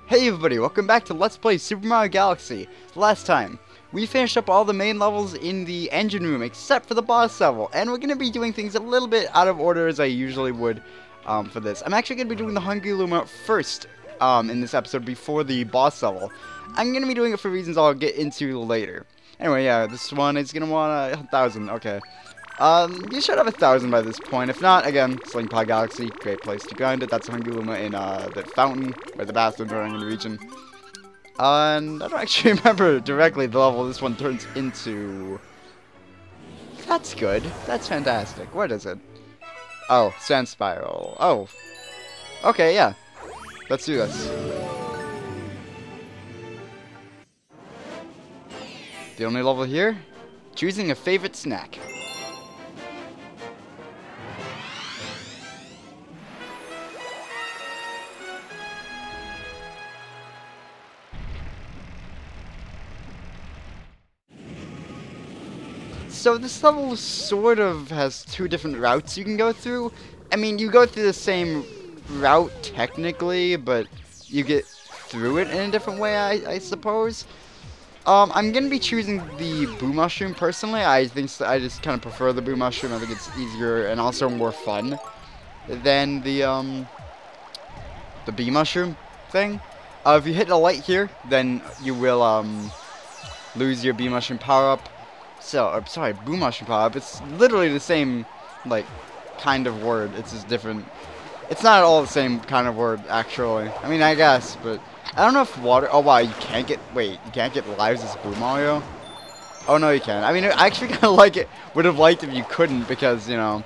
Hey everybody, welcome back to Let's Play Super Mario Galaxy. Last time, we finished up all the main levels in the engine room except for the boss level, and we're going to be doing things a little bit out of order as I usually would for this. I'm actually going to be doing the Hungry Luma first in this episode before the boss level. I'm going to be doing it for reasons I'll get into later. Anyway, yeah, this one is going to want 1,000, okay. You should have 1,000 by this point. If not, again, Sling Pod Galaxy, great place to grind it. That's Hungry Luma in the fountain where the bathrooms are in the region. And I don't actually remember directly the level this one turns into. That's good. That's fantastic. What is it? Oh, Sand Spiral. Oh. Okay, yeah. Let's do this. The only level here? Choosing a favorite snack. So this level sort of has two different routes you can go through. I mean, you go through the same route technically, but you get through it in a different way, I suppose. I'm gonna be choosing the Boo Mushroom personally. I just kind of prefer the Boo Mushroom. I think it's easier and also more fun than the Bee Mushroom thing. If you hit a light here, then you will lose your Bee Mushroom power up. So, sorry, Boo Mushroom power up. It's literally the same, like, kind of word. It's just different. It's not at all the same kind of word, actually. I mean, I guess, but I don't know if water. Oh wow, you can't get. Wait, you can't get lives as Boo Mario. Oh no, you can. I mean, I actually kind of like it. Would have liked if you couldn't because you know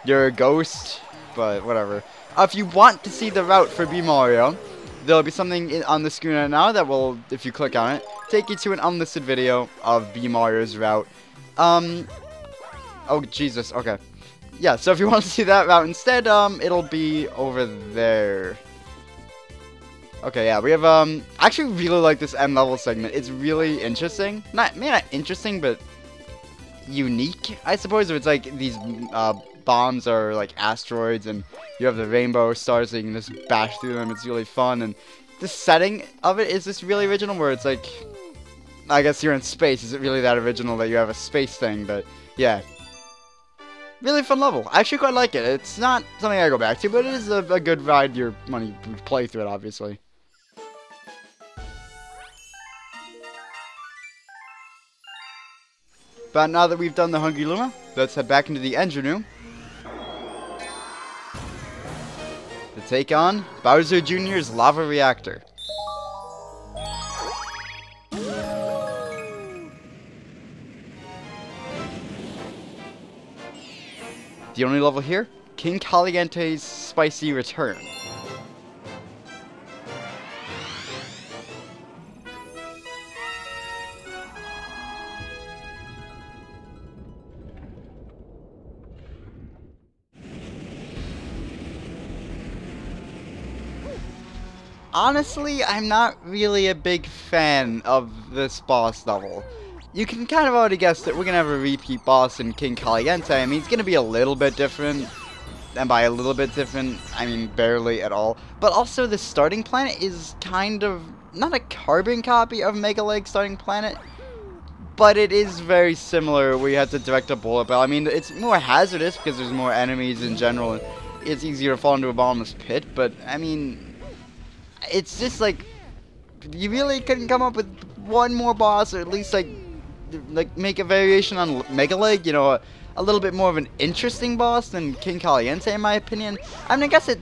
you're a ghost. But whatever. If you want to see the route for Bee Mario, there'll be something on the screen right now that will, if you click on it, take you to an unlisted video of Bee Mario's route. Oh Jesus. Okay. Yeah. So if you want to see that route instead, it'll be over there. Okay, yeah, we have, I actually really like this end level segment. It's really interesting. Maybe not interesting, but unique, I suppose. If it's like these, bombs are like asteroids, and you have the rainbow stars, so you can just bash through them. It's really fun, and the setting of it is just really original, where it's like, I guess you're in space. Is it really that original that you have a space thing? But, yeah. Really fun level. I actually quite like it. It's not something I go back to, but it is a good ride when you play through it, obviously. But now that we've done the Hungry Luma, let's head back into the engine room to take on Bowser Jr.'s lava reactor. The only level here, King Caliente's spicy return. Honestly, I'm not really a big fan of this boss level. You can kind of already guess that we're going to have a repeat boss in King Caliente. I mean, it's going to be a little bit different. And by a little bit different, I mean barely at all. But also, the starting planet is kind of not a carbon copy of Mega Leg's starting planet. But it is very similar where you have to direct a bullet bell. I mean, it's more hazardous because there's more enemies in general. It's easier to fall into a bottomless pit. But, I mean, it's just like, you really couldn't come up with one more boss, or at least like make a variation on Mega Leg, you know, a little bit more of an interesting boss than King Caliente, in my opinion. I mean, I guess I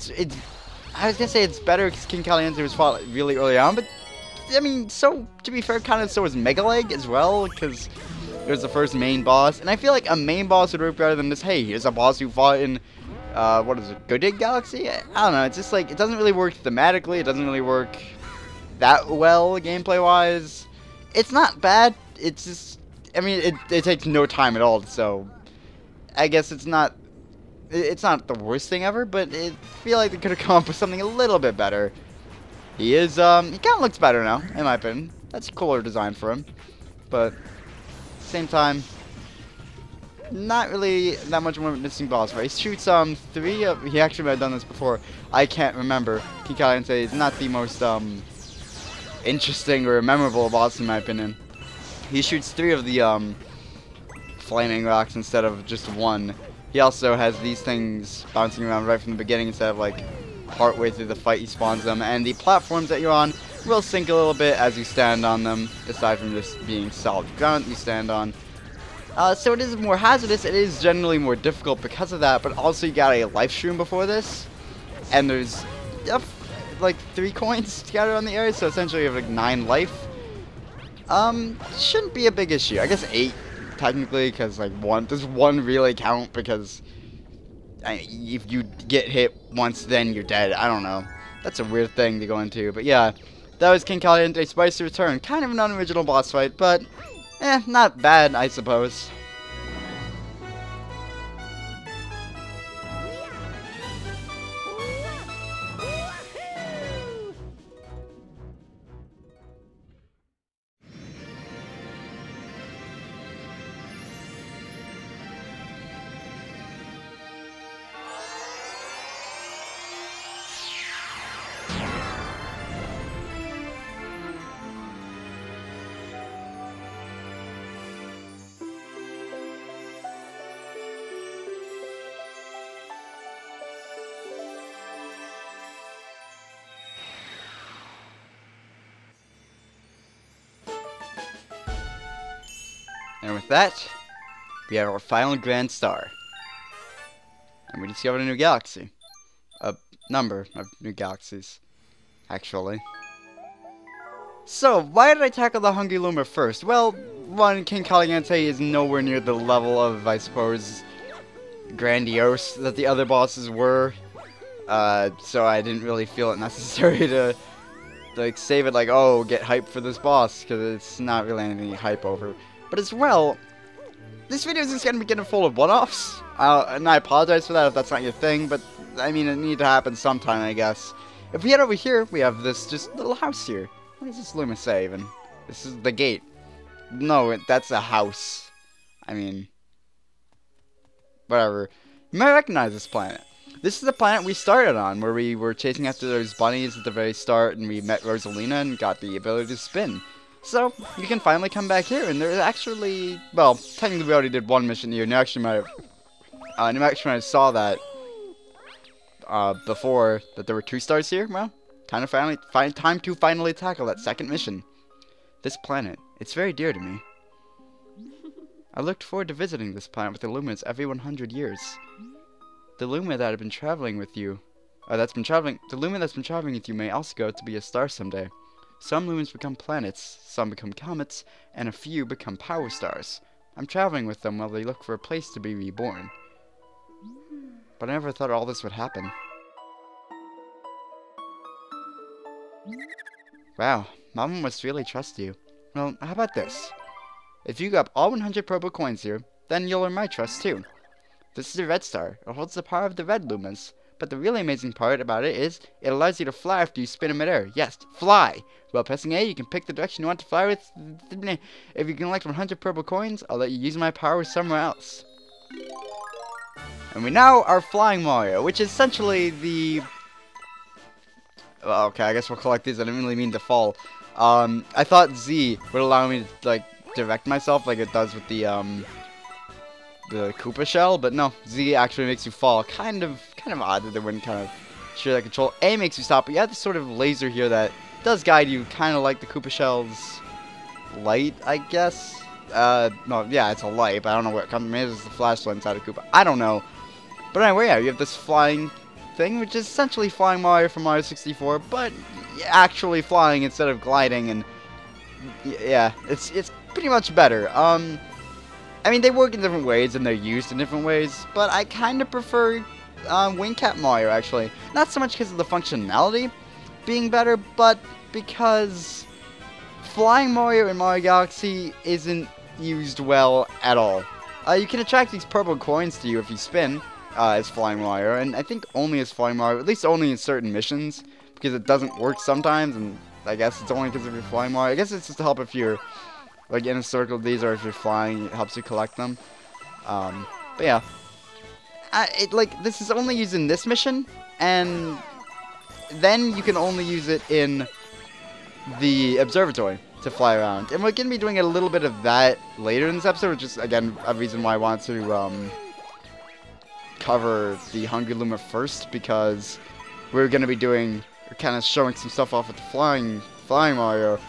was gonna say it's better because King Caliente was fought really early on, but I mean, so to be fair, kind of so was Mega Leg as well, because it was the first main boss, and I feel like a main boss would work better than this. Hey, here's a boss who fought in what is it, Good Day Galaxy? I don't know, it's just like, it doesn't really work thematically, it doesn't really work that well gameplay-wise. It's not bad, it's just, I mean, it takes no time at all, so I guess it's not the worst thing ever, but I feel like they could have come up with something a little bit better. He kind of looks better now, in my opinion. That's a cooler design for him, but at the same time, not really that much more missing boss fight. He shoots three of, he actually might have done this before. I can't remember. King Caliente is not the most interesting or memorable boss in my opinion. He shoots 3 of the flaming rocks instead of just 1. He also has these things bouncing around right from the beginning instead of like partway through the fight he spawns them. And the platforms that you're on will sink a little bit as you stand on them, aside from just being solid ground you stand on. So it is more hazardous, it is generally more difficult because of that, but also you got a life stream before this, and there's like 3 coins scattered on the area, so essentially you have like 9 life. Shouldn't be a big issue. I guess 8 technically, because like does 1 really count? Because if you get hit once, then you're dead. I don't know. That's a weird thing to go into, but yeah, that was King Caliente Spicy Return. Kind of an unoriginal boss fight, but not bad, I suppose. And with that, we have our final Grand Star. And we discovered a new galaxy. A number of new galaxies, actually. So, why did I tackle the Hungry Luma first? Well, one, King Caliente is nowhere near the level of, I suppose, grandiose that the other bosses were. So I didn't really feel it necessary to like save it like, oh, get hype for this boss, because it's not really anything to hype over. But as well, this video is just going to be getting full of one-offs, and I apologize for that if that's not your thing, but I mean, it needs to happen sometime, I guess. If we head over here, we have this just little house here. What does this Luma say even? This is the gate. No, that's a house. I mean, whatever. You might recognize this planet. This is the planet we started on, where we were chasing after those bunnies at the very start, and we met Rosalina and got the ability to spin. So, you can finally come back here, and there's actually, well, technically we already did 1 mission here, and you actually might have saw that, before, that there were 2 stars here. Well, time to finally tackle that 2nd mission. This planet, it's very dear to me. I looked forward to visiting this planet with the Lumas every 100 years. The Luma that had been traveling with you, the Luma that's been traveling with you may also go to be a star someday. Some lumens become planets, some become comets, and a few become power stars. I'm traveling with them while they look for a place to be reborn. But I never thought all this would happen. Wow, Mama must really trust you. Well, how about this? If you grab all 100 purple coins here, then you'll earn my trust too. This is a red star. It holds the power of the red lumas. But the really amazing part about it is, it allows you to fly after you spin in midair. Yes, fly! While pressing A, you can pick the direction you want to fly with. If you collect 100 purple coins, I'll let you use my power somewhere else. And we now are flying Mario, which is essentially the... Well, okay, I guess we'll collect these. I didn't really mean to fall. I thought Z would allow me to, like, direct myself like it does with the Koopa shell, but no, Z actually makes you fall. Kind of odd that they wouldn't kind of share that control. A makes you stop, but you have this sort of laser here that does guide you, kind of like the Koopa shell's light, I guess. No, yeah, it's a light, but I don't know what comes. Maybe it's the flashlight inside of Koopa. I don't know. But anyway, yeah, you have this flying thing, which is essentially flying Mario from Mario 64, but actually flying instead of gliding, and yeah, it's pretty much better. I mean, they work in different ways, and they're used in different ways, but I kind of prefer Wing Cap Mario, actually. Not so much because of the functionality being better, but because Flying Mario in Mario Galaxy isn't used well at all. You can attract these purple coins to you if you spin as Flying Mario, and I think only as Flying Mario, at least only in certain missions, because it doesn't work sometimes, and I guess it's only because if you're Flying Mario. I guess it's just to help if you're like in a circle of these, or if you're flying, it helps you collect them. But yeah, this is only used in this mission, and then you can only use it in the observatory to fly around. And we're going to be doing a little bit of that later in this episode, which is, again, a reason why I want to cover the Hungry Luma first, because we're going to be doing, kind of showing some stuff off with the flying Mario.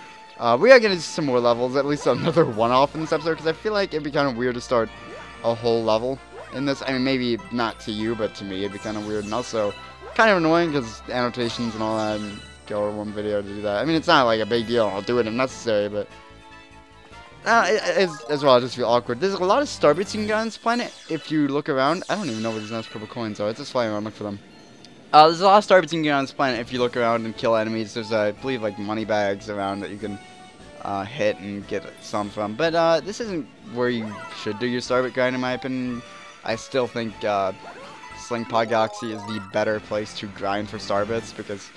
We are going to do some more levels, at least another one-off in this episode, because I feel like it'd be kind of weird to start a whole level in this. I mean, maybe not to you, but to me it'd be kind of weird, and also kind of annoying, because annotations and all that, and go over one video to do that. I mean, it's not like a big deal, I'll do it if necessary, but as well, I just feel awkward. There's a lot of starbits you can get on this planet if you look around. I don't even know where these nice purple coins are. Let's just fly around and look for them. There's a lot of starbits you can get on this planet if you look around and kill enemies. There's, I believe, like money bags around that you can hit and get some from. But this isn't where you should do your starbit grind, in my opinion. I still think Sling Pod Galaxy is the better place to grind for starbits, because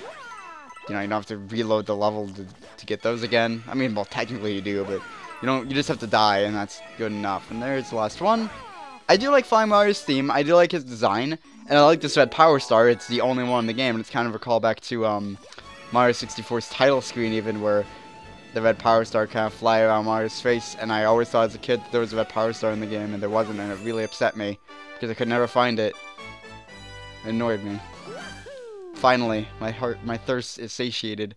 you know, you don't have to reload the level to get those again. I mean, well, technically you do, but you just have to die, and that's good enough. And there's the last one. I do like Flying Mario's theme. I do like his design, and I like this red power star. It's the only one in the game, and it's kind of a callback to Mario 64's title screen, even, where the red power star kind of fly around Mario's face. And I always thought as a kid that there was a red power star in the game, and there wasn't, and it really upset me because I could never find it. It annoyed me. Finally, my thirst is satiated,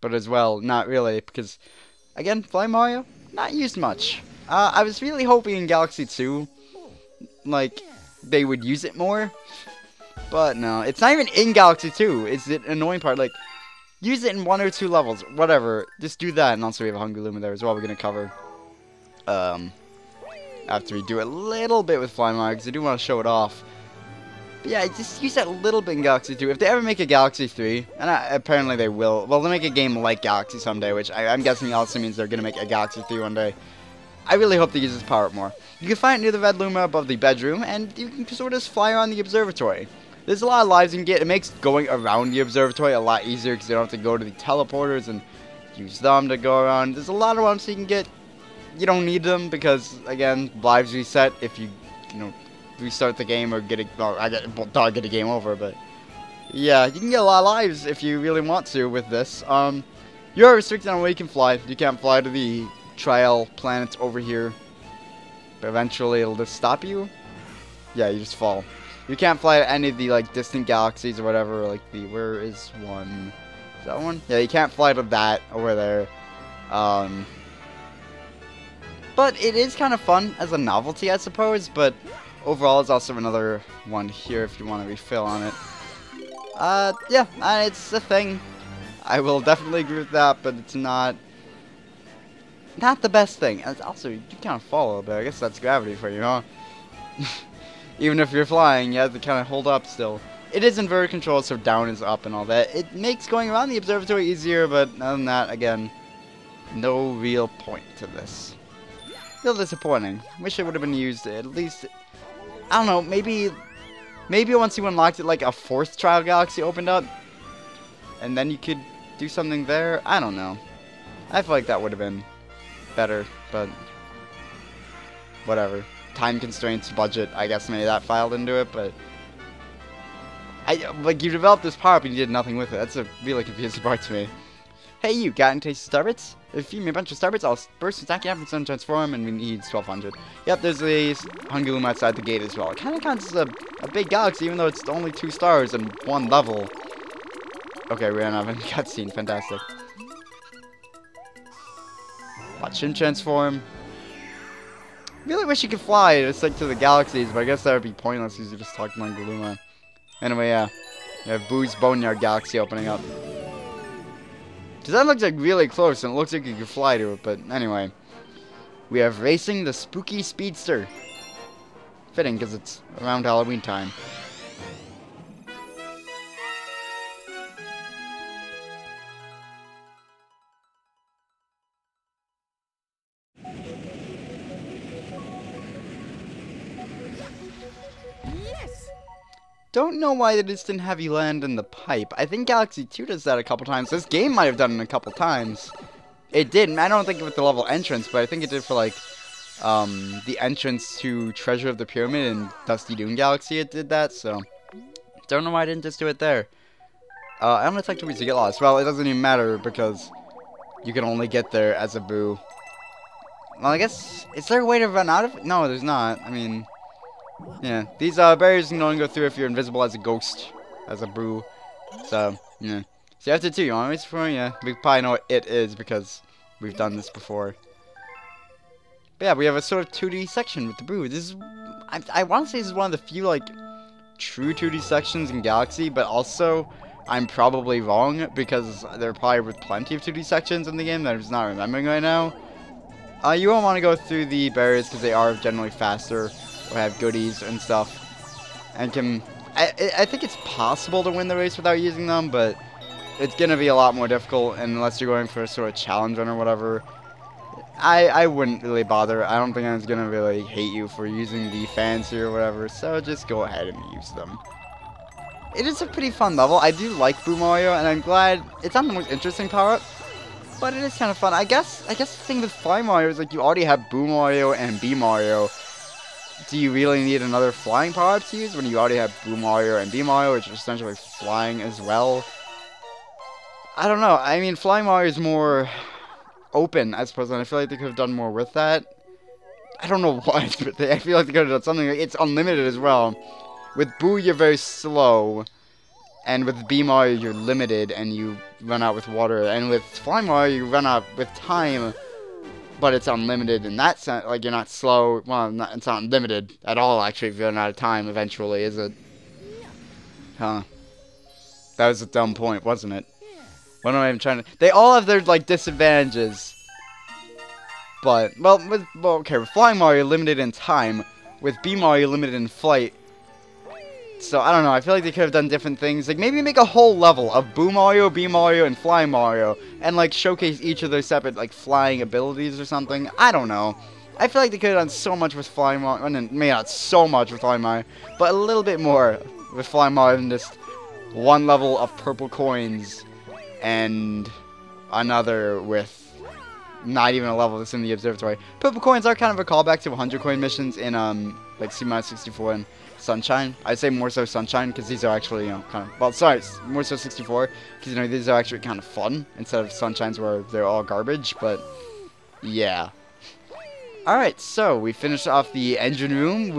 but as well, not really, because, again, Flying Mario, not used much. I was really hoping in Galaxy 2, like, they would use it more, but no, it's not even in Galaxy 2, it's the annoying part, like, use it in 1 or 2 levels, whatever, just do that, and also we have a Hungry Luma there as well we're going to cover, after we do a little bit with Flying Mario, because I do want to show it off. But yeah, just use that a little bit in Galaxy 2. If they ever make a Galaxy 3, and apparently they will, well, they'll make a game like Galaxy someday, which I'm guessing also means they're going to make a Galaxy 3 one day. I really hope they use this power up more. You can find it near the red Luma above the bedroom, and you can sort of just fly around the observatory. There's a lot of lives you can get. It makes going around the observatory a lot easier, because you don't have to go to the teleporters and use them to go around. There's a lot of ones you can get. You don't need them, because, again, lives reset if you restart the game or get a, well, get a game over, but yeah, you can get a lot of lives if you really want to with this. You're restricted on where you can fly. You can't fly to the trial planets over here, but eventually it'll just stop you. Yeah, you just fall. You can't fly to any of the, like, distant galaxies or whatever, like the, where is one? Is that one? Yeah, you can't fly to that over there. But it is kind of fun as a novelty, I suppose, but overall, it's also another one here if you want to refill on it. Yeah, it's a thing. I will definitely agree with that, but it's not the best thing. And also, you kind of fall a little bit. I guess that's gravity for you, huh? Even if you're flying, you have to kind of hold up still. It is inverted control, so down is up and all that. It makes going around the observatory easier, but other than that, again, no real point to this. Still disappointing. Wish it would have been used at least. I don't know, maybe once you unlocked it, like a 4th trial galaxy opened up, and then you could do something there. I don't know. I feel like that would have been better, but whatever. Time constraints, budget, I guess maybe that filed into it, but like, you developed this power up and you did nothing with it. That's a really confusing part to me. Hey, you got any taste of starbits? If you feed me a bunch of starbits, I'll burst and stack you up and sudden transform, and we need 1200. Yep, there's a Hungry Luma outside the gate as well. It kind of counts as a big galaxy, even though it's only 2 stars and 1 level. Okay, we ran out of a cutscene. Fantastic. Watch him transform. Really wish you could fly just like to the galaxies, but I guess that would be pointless because you just talk to Hungry Luma. Anyway, yeah. We have Boo's Boneyard Galaxy opening up. Because that looks like really close, and it looks like you could fly to it, but anyway. We have Racing the Spooky Speedster. Fitting, because it's around Halloween time. Don't know why they just didn't have you land in the pipe. I think Galaxy 2 does that a couple times. This game might have done it a couple times. It did. I don't think with the level entrance, but I think it did for, like, the entrance to Treasure of the Pyramid in Dusty Dune Galaxy. It did that, so don't know why I didn't just do it there. I'm gonna attack to get lost. Well, it doesn't even matter because you can only get there as a Boo. Well, I guess, is there a way to run out of it? No, there's not. I mean, yeah. These barriers you can only go through if you're invisible as a ghost, as a Boo. So, yeah. So after 2, you want to wait for? Yeah, we probably know what it is because we've done this before. But yeah, we have a sort of 2D section with the Boo. This is, I want to say this is one of the few, like, true 2D sections in Galaxy, but also, I'm probably wrong, because there probably were plenty of 2D sections in the game that I'm just not remembering right now. You won't want to go through the barriers because they are generally faster, or have goodies and stuff, and can, I think it's possible to win the race without using them, but it's going to be a lot more difficult unless you're going for a sort of challenge run or whatever. I wouldn't really bother. I don't think anyone's going to really hate you for using the fancy or whatever, so just go ahead and use them. It is a pretty fun level. I do like Boo Mario, and I'm glad it's not the most interesting power-up, but it is kind of fun. I guess the thing with Fly Mario is, like, you already have Boo Mario and Bee Mario. Do you really need another flying power-up to use when you already have Boo Mario and Bee Mario, which are essentially flying as well? I don't know. I mean, Fly Mario is more open, I suppose, and I feel like they could have done more with that. I don't know what, but I feel like they could have done something. It's unlimited as well. With Boo, you're very slow, and with Bee Mario, you're limited, and you run out with water, and with Fly Mario, you run out with time, but it's unlimited in that sense. Like, you're not slow. Well, it's not unlimited at all, actually, if you run out of time eventually, is it? Huh. That was a dumb point, wasn't it? What am I even trying to... They all have their, like, disadvantages. But, well, okay, with Flying Mario, you're limited in time. With Bee Mario, you're limited in flight. So, I don't know, I feel like they could have done different things. Like, maybe make a whole level of Boo Mario, Bee Mario, and Flying Mario. And, like, showcase each of their separate, like, flying abilities or something. I don't know. I feel like they could have done so much with Flying Mario. Maybe not so much with Flying Mario, but a little bit more with Flying Mario than just one level of purple coins and another with not even a level that's in the Observatory. Purple coins are kind of a callback to 100 coin missions in, like, Super Mario 64 and Sunshine. I'd say more so Sunshine, because these are actually, you know, kind of, well, sorry, more so 64, because, you know, these are actually kind of fun, instead of Sunshines where they're all garbage, but, yeah. Alright, so, we finished off the engine room.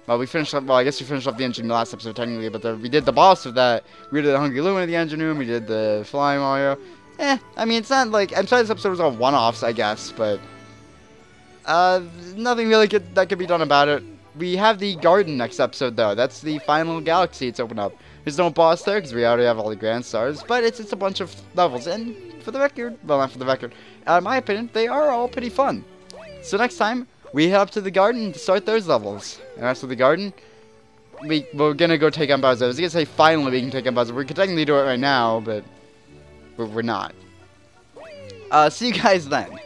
Well, we finished up, well, I guess we finished off the engine last episode, technically, but we did the boss of that. We did the Hungry Luma in the engine room, we did the Flying Mario. I mean, it's not like, I'm sorry this episode was all one-offs, I guess, but, nothing really that could be done about it. We have the garden next episode, though. That's the final galaxy it's opened up. There's no boss there, because we already have all the Grand Stars, but it's a bunch of levels, and for the record, well, not for the record, in my opinion, they are all pretty fun. So next time, we head up to the garden to start those levels. And after the garden, we're gonna go take on Bowser. I was gonna say finally we can take on Bowser. We could technically do it right now, but we're not. See you guys then.